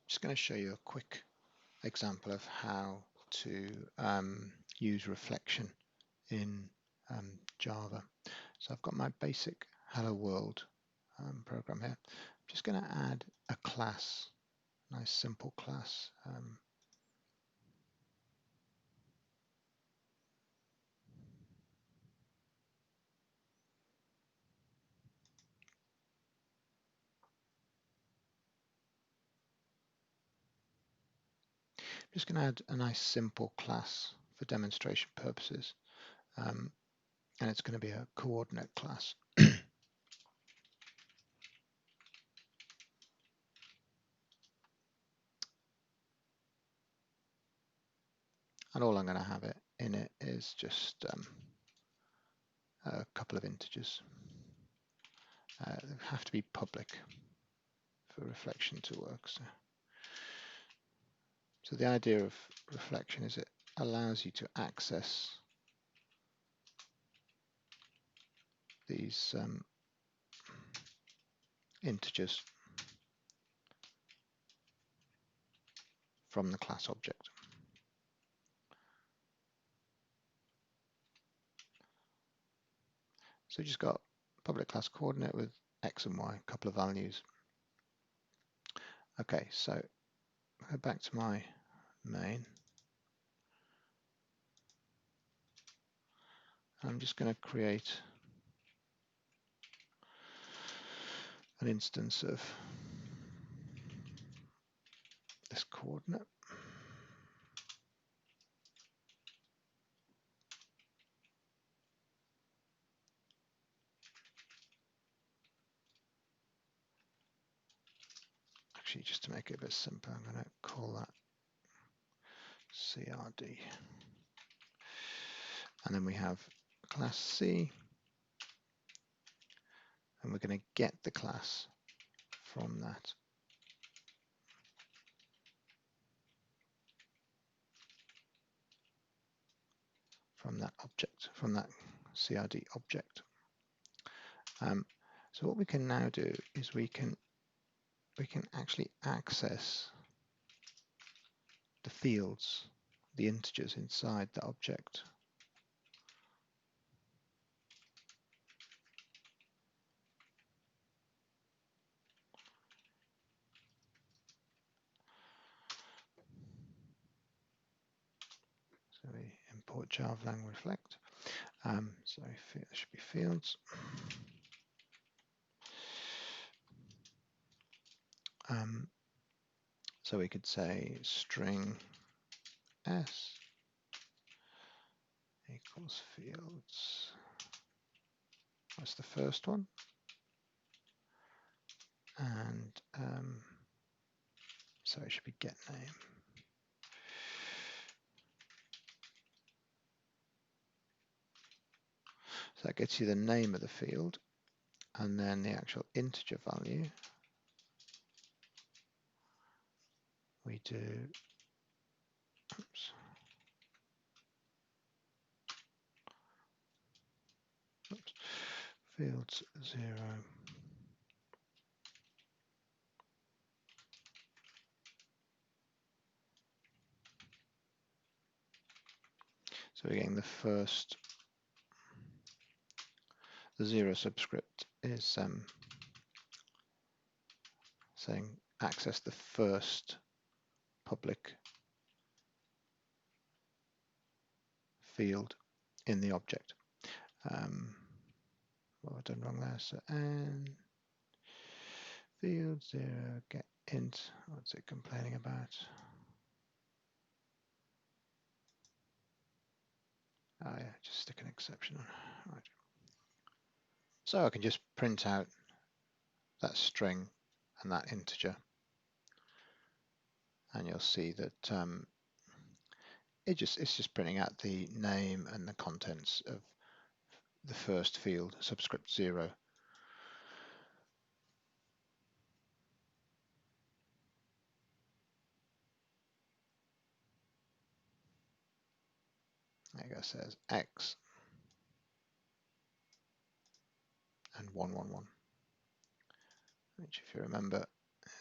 just going to show you a quick example of how to use reflection in Java. So I've got my basic Hello World program here. I'm just going to add a class, nice simple class. Just going to add a nice simple class for demonstration purposes, and it's going to be a coordinate class. And all I'm going to have it in it is just a couple of integers. They have to be public for reflection to work. So the idea of reflection is it allows you to access these integers from the class object. So you just got public class coordinate with x and y, a couple of values. Okay, so go back to my main. I'm just going to create an instance of this coordinate. Actually, just to make it a bit simpler, I'm going to call that CRD. And then we have class C, and we're going to get the class from that. From that object, from that CRD object. So what we can now do is we can actually access the fields, the integers inside the object. So we import Java lang reflect. So there should be fields. So we could say string s equals fields. That's the first one. And so it should be get name. So that gets you the name of the field and then the actual integer value. We do, fields 0. So we're getting the first, the 0 subscript is saying access the first public field in the object. What have I done wrong there? So and field 0 get int. What's it complaining about? Oh yeah, just stick an exception on. Right. So I can just print out that string and that integer, and you'll see that it's just printing out the name and the contents of the first field, subscript 0. There you go, says X and 111, which if you remember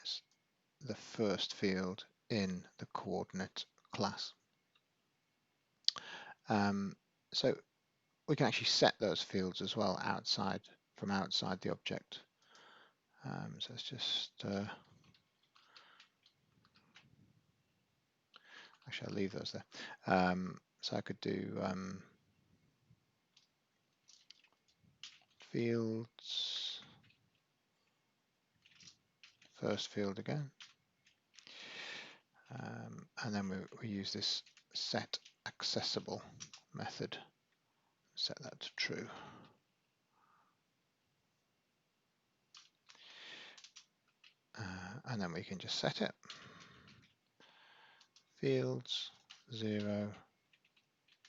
is the first field in the coordinate class. So we can actually set those fields as well from outside the object. So let's just actually I'll leave those there. So I could do fields, first field again, and then we use this set accessible method. Set that to true. And then we can just set it. Fields 0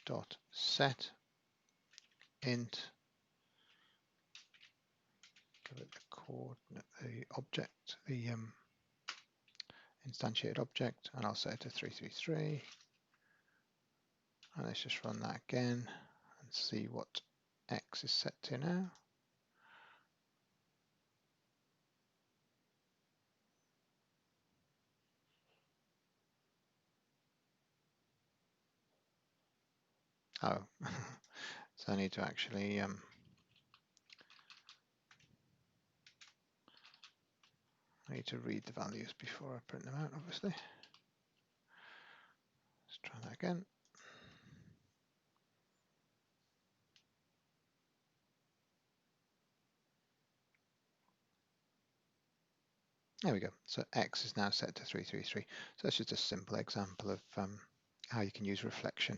dot set int, give it the coordinate, the object, the instantiated object, and I'll set it to 333. And let's just run that again and see what x is set to now. Oh, so I need to actually I need to read the values before I print them out, obviously. Let's try that again. There we go. So x is now set to 333. So that's just a simple example of how you can use reflection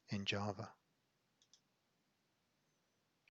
in Java.